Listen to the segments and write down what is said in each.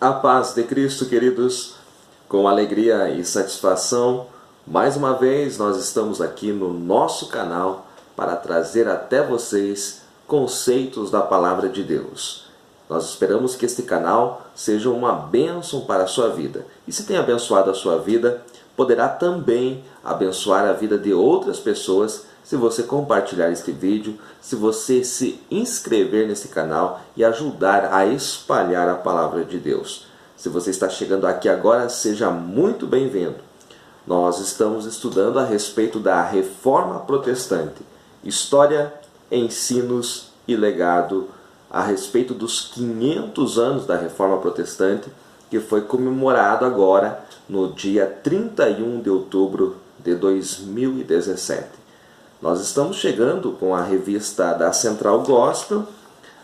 A paz de Cristo, queridos, com alegria e satisfação, mais uma vez nós estamos aqui no nosso canal para trazer até vocês conceitos da Palavra de Deus. Nós esperamos que este canal seja uma bênção para a sua vida. E se tem abençoado a sua vida, poderá também abençoar a vida de outras pessoas se você compartilhar este vídeo, se você se inscrever nesse canal e ajudar a espalhar a Palavra de Deus. Se você está chegando aqui agora, seja muito bem-vindo. Nós estamos estudando a respeito da Reforma Protestante, história, ensinos e legado a respeito dos 500 anos da Reforma Protestante, que foi comemorado agora no dia 31 de outubro de 2017. Nós estamos chegando com a revista da Central Gospel,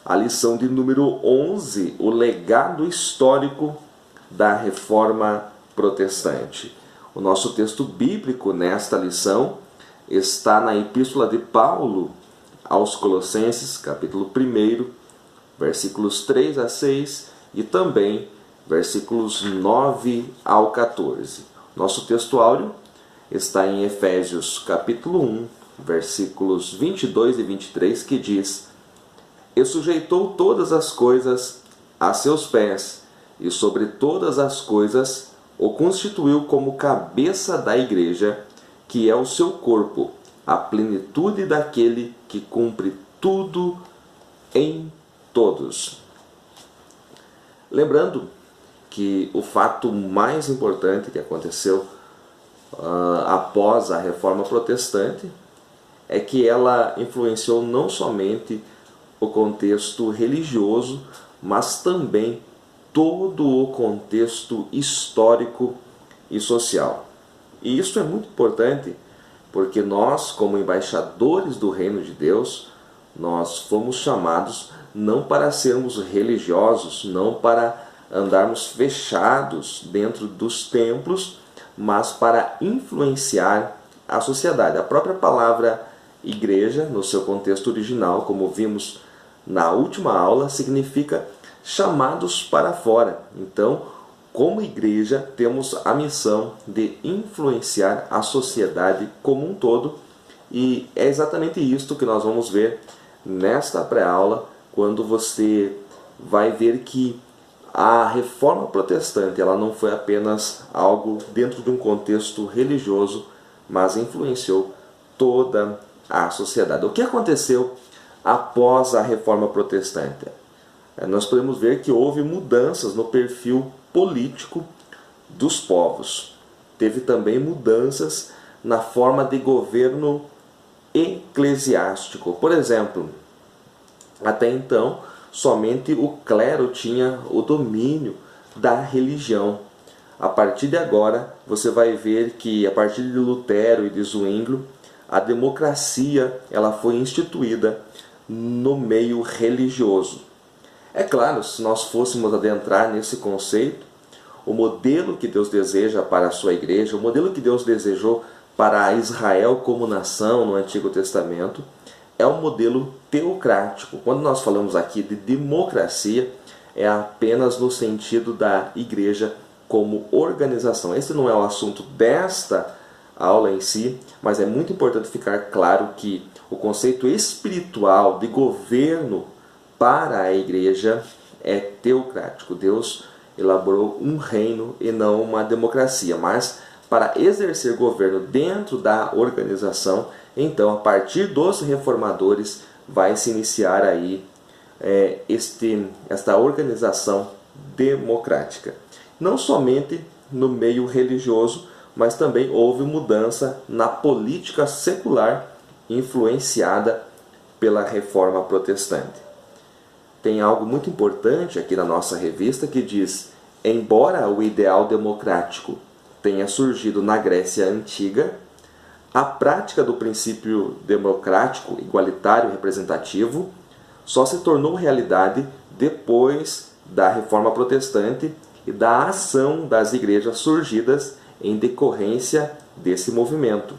a lição de número 11, o legado histórico da Reforma Protestante. O nosso texto bíblico nesta lição está na Epístola de Paulo aos Colossenses, capítulo 1, versículos 3 a 6 e também versículos 9 ao 14. Nosso texto áureo está em Efésios, capítulo 1, versículos 22 e 23, que diz: E sujeitou todas as coisas a seus pés, e sobre todas as coisas o constituiu como cabeça da igreja, que é o seu corpo, a plenitude daquele que cumpre tudo em todos. Lembrando que o fato mais importante que aconteceu após a Reforma Protestante é que ela influenciou não somente o contexto religioso, mas também todo o contexto histórico e social. E isso é muito importante porque nós, como embaixadores do Reino de Deus, nós fomos chamados não para sermos religiosos, não para andarmos fechados dentro dos templos, mas para influenciar a sociedade. A própria palavra igreja, no seu contexto original, como vimos na última aula, significa chamados para fora. Então, como igreja, temos a missão de influenciar a sociedade como um todo, e é exatamente isto que nós vamos ver nesta pré-aula, quando você vai ver que a Reforma Protestante ela não foi apenas algo dentro de um contexto religioso, mas influenciou toda a sociedade. O que aconteceu após a Reforma Protestante? Nós podemos ver que houve mudanças no perfil político dos povos. Teve também mudanças na forma de governo eclesiástico. Por exemplo, até então, somente o clero tinha o domínio da religião. A partir de agora, você vai ver que a partir de Lutero e de Zwinglio, a democracia ela foi instituída no meio religioso. É claro, se nós fôssemos adentrar nesse conceito, o modelo que Deus deseja para a sua igreja, o modelo que Deus desejou para Israel como nação no Antigo Testamento, é um modelo teocrático. Quando nós falamos aqui de democracia, é apenas no sentido da igreja como organização. Esse não é o assunto desta aula em si, mas é muito importante ficar claro que o conceito espiritual de governo para a igreja é teocrático. Deus elaborou um reino e não uma democracia, mas para exercer governo dentro da organização, então a partir dos reformadores vai se iniciar aí esta organização democrática. Não somente no meio religioso, mas também houve mudança na política secular influenciada pela Reforma Protestante. Tem algo muito importante aqui na nossa revista que diz: embora o ideal democrático tenha surgido na Grécia Antiga, a prática do princípio democrático, igualitário e representativo só se tornou realidade depois da Reforma Protestante e da ação das igrejas surgidas em decorrência desse movimento.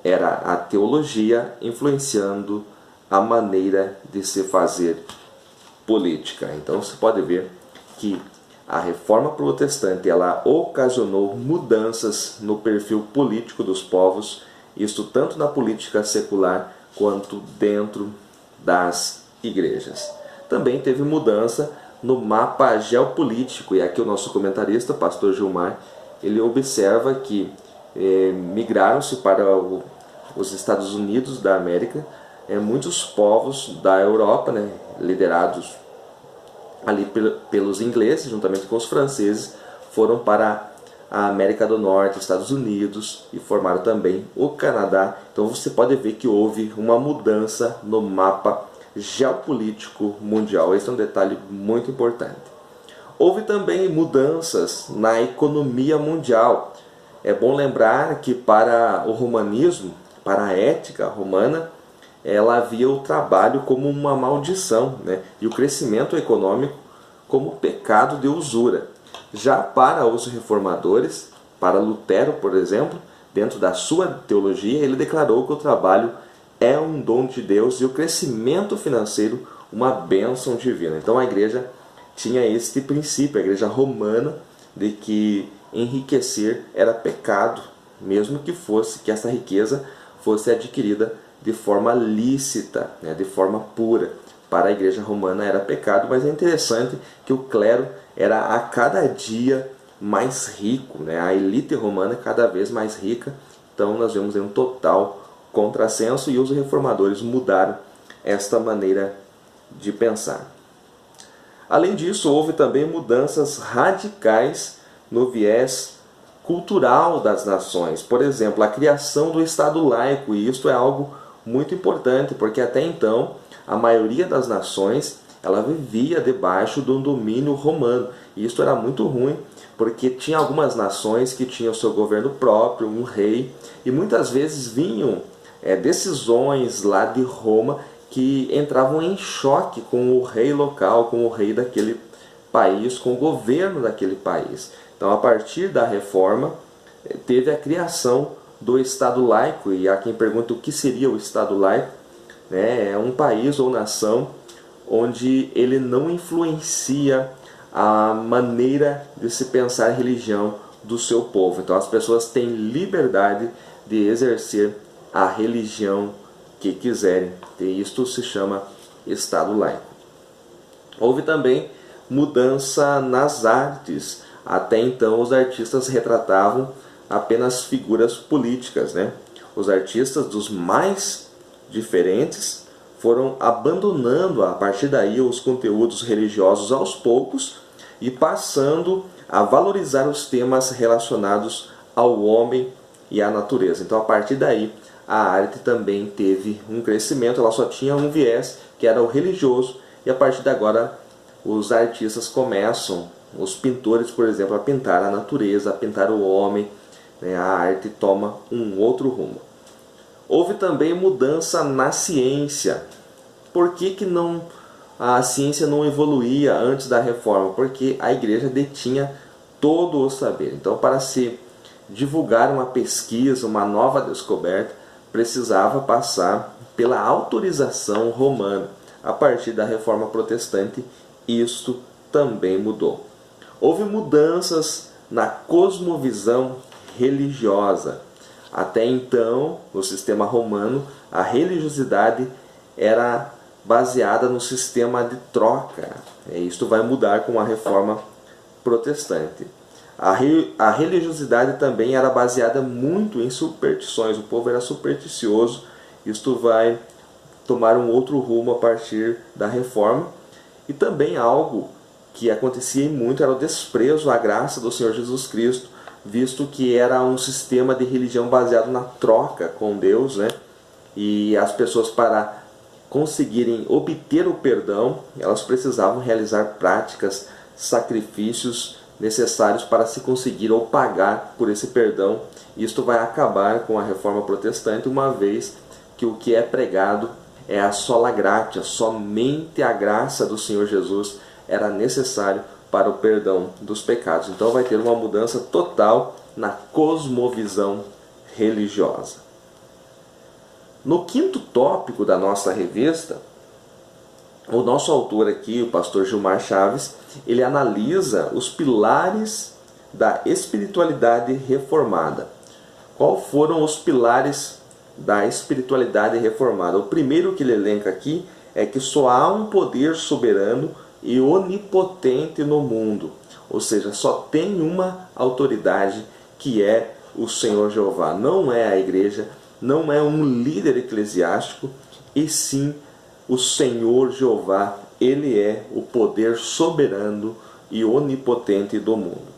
Era a teologia influenciando a maneira de se fazer política. Então você pode ver que a Reforma Protestante ela ocasionou mudanças no perfil político dos povos, isto tanto na política secular quanto dentro das igrejas. Também teve mudança no mapa geopolítico, e aqui o nosso comentarista, pastor Gilmar, ele observa que migraram-se para os Estados Unidos da América muitos povos da Europa, né, liderados ali pelos ingleses, juntamente com os franceses, foram para a América do Norte, Estados Unidos, e formaram também o Canadá. Então você pode ver que houve uma mudança no mapa geopolítico mundial. Esse é um detalhe muito importante. Houve também mudanças na economia mundial. É bom lembrar que para o romanismo, para a ética romana, ela via o trabalho como uma maldição, né? E o crescimento econômico como pecado de usura. Já para os reformadores, para Lutero, por exemplo, dentro da sua teologia, ele declarou que o trabalho é um dom de Deus e o crescimento financeiro uma bênção divina. Então a igreja tinha este princípio, a igreja romana, de que enriquecer era pecado, mesmo que essa riqueza fosse adquirida de forma lícita, né, de forma pura. Para a igreja romana era pecado, mas é interessante que o clero era a cada dia mais rico, né? A elite romana cada vez mais rica. Então nós vemos um total contrassenso e os reformadores mudaram esta maneira de pensar. Além disso, houve também mudanças radicais no viés cultural das nações. Por exemplo, a criação do Estado laico, e isto é algo muito importante, porque até então a maioria das nações ela vivia debaixo do domínio romano. E isso era muito ruim, porque tinha algumas nações que tinham seu governo próprio, um rei, e muitas vezes vinham decisões lá de Roma que entravam em choque com o rei local, com o rei daquele país, com o governo daquele país. Então, a partir da reforma, teve a criação do Estado laico, e há quem pergunta o que seria o Estado laico. É um país ou nação onde ele não influencia a maneira de se pensar a religião do seu povo. Então as pessoas têm liberdade de exercer a religião que quiserem, e isto se chama Estado laico. Houve também mudança nas artes. Até então os artistas retratavam apenas figuras políticas, né? Os artistas dos mais diferentes foram abandonando a partir daí os conteúdos religiosos aos poucos e passando a valorizar os temas relacionados ao homem e à natureza. Então a partir daí a arte também teve um crescimento, ela só tinha um viés que era o religioso, e a partir de agora os artistas começam, os pintores, por exemplo, a pintar a natureza, a pintar o homem, né? A arte toma um outro rumo. Houve também mudança na ciência. Por que a ciência não evoluía antes da reforma? Porque a igreja detinha todo o saber. Então, para se divulgar uma pesquisa, uma nova descoberta, precisava passar pela autorização romana. A partir da reforma protestante, isto também mudou. Houve mudanças na cosmovisão religiosa. Até então, no sistema romano, a religiosidade era baseada no sistema de troca. Isto vai mudar com a reforma protestante. A religiosidade também era baseada muito em superstições. O povo era supersticioso. Isto vai tomar um outro rumo a partir da reforma. E também algo que acontecia muito era o desprezo à graça do Senhor Jesus Cristo, visto que era um sistema de religião baseado na troca com Deus, né? E as pessoas, para conseguirem obter o perdão, elas precisavam realizar práticas, sacrifícios necessários para se conseguir ou pagar por esse perdão. Isto vai acabar com a reforma protestante, uma vez que o que é pregado é a sola gratia, somente a graça do Senhor Jesus era necessário para o perdão dos pecados. Então vai ter uma mudança total na cosmovisão religiosa. No quinto tópico da nossa revista, o nosso autor aqui, o pastor Gilmar Chaves, ele analisa os pilares da espiritualidade reformada. Quais foram os pilares da espiritualidade reformada? O primeiro que ele elenca aqui é que só há um poder soberano e onipotente no mundo. Ou seja, só tem uma autoridade, que é o Senhor Jeová. Não é a igreja, não é um líder eclesiástico, e sim o Senhor Jeová. Ele é o poder soberano e onipotente do mundo.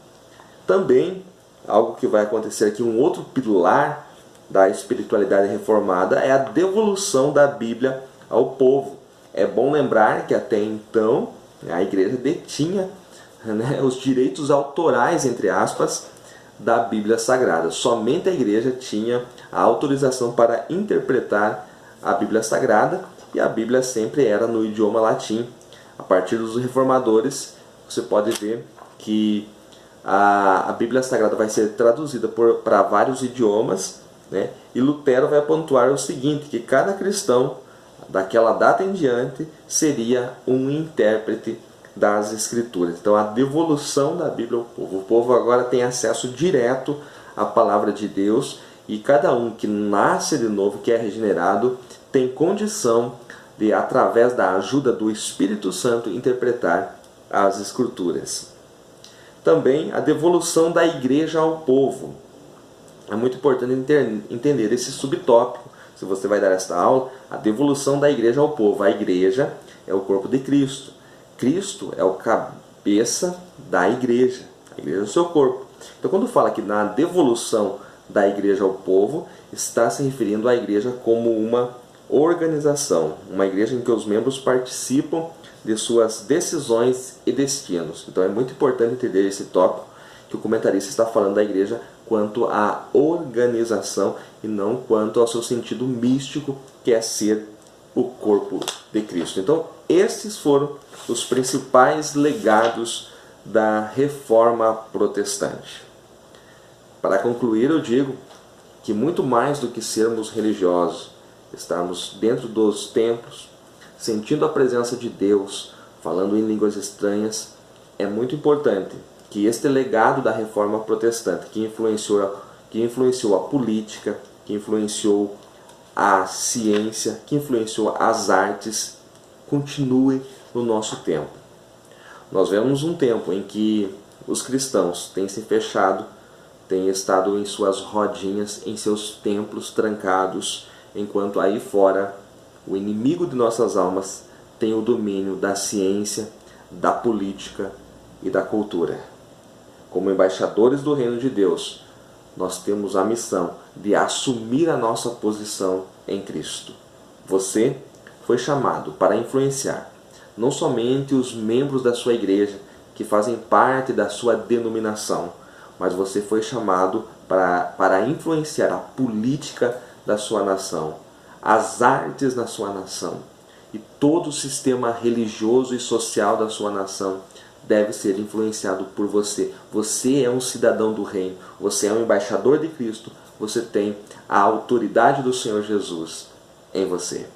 Também, algo que vai acontecer aqui, um outro pilar da espiritualidade reformada é a devolução da Bíblia ao povo. É bom lembrar que até então a igreja detinha, os direitos autorais, entre aspas, da Bíblia Sagrada. Somente a igreja tinha a autorização para interpretar a Bíblia Sagrada, e a Bíblia sempre era no idioma latim. A partir dos reformadores, você pode ver que a Bíblia Sagrada vai ser traduzida para vários idiomas, né? E Lutero vai pontuar o seguinte, que cada cristão, daquela data em diante, seria um intérprete das Escrituras. Então, a devolução da Bíblia ao povo. O povo agora tem acesso direto à palavra de Deus, e cada um que nasce de novo, que é regenerado, tem condição de, através da ajuda do Espírito Santo, interpretar as Escrituras. Também a devolução da igreja ao povo. É muito importante entender esse subtópico. Se você vai dar esta aula, a devolução da igreja ao povo. A igreja é o corpo de Cristo. Cristo é o cabeça da igreja. A igreja é o seu corpo. Então, quando fala aqui na devolução da igreja ao povo, está se referindo à igreja como uma organização. Uma igreja em que os membros participam de suas decisões e destinos. Então, é muito importante entender esse tópico, que o comentarista está falando da igreja quanto à organização e não quanto ao seu sentido místico, que é ser o corpo de Cristo. Então, estes foram os principais legados da Reforma Protestante. Para concluir, eu digo que muito mais do que sermos religiosos, estarmos dentro dos templos, sentindo a presença de Deus, falando em línguas estranhas, é muito importante que este legado da Reforma Protestante, que influenciou a política, que influenciou a ciência, que influenciou as artes, continue no nosso tempo. Nós vemos um tempo em que os cristãos têm se fechado, têm estado em suas rodinhas, em seus templos trancados, enquanto aí fora o inimigo de nossas almas tem o domínio da ciência, da política e da cultura. Como embaixadores do reino de Deus, nós temos a missão de assumir a nossa posição em Cristo. Você foi chamado para influenciar não somente os membros da sua igreja, que fazem parte da sua denominação, mas você foi chamado para influenciar a política da sua nação, as artes da sua nação, e todo o sistema religioso e social da sua nação deve ser influenciado por você. Você é um cidadão do reino, você é um embaixador de Cristo, você tem a autoridade do Senhor Jesus em você.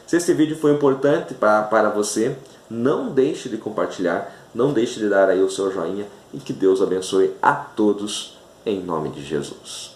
Se esse vídeo foi importante para você, não deixe de compartilhar, não deixe de dar aí o seu joinha, e que Deus abençoe a todos em nome de Jesus.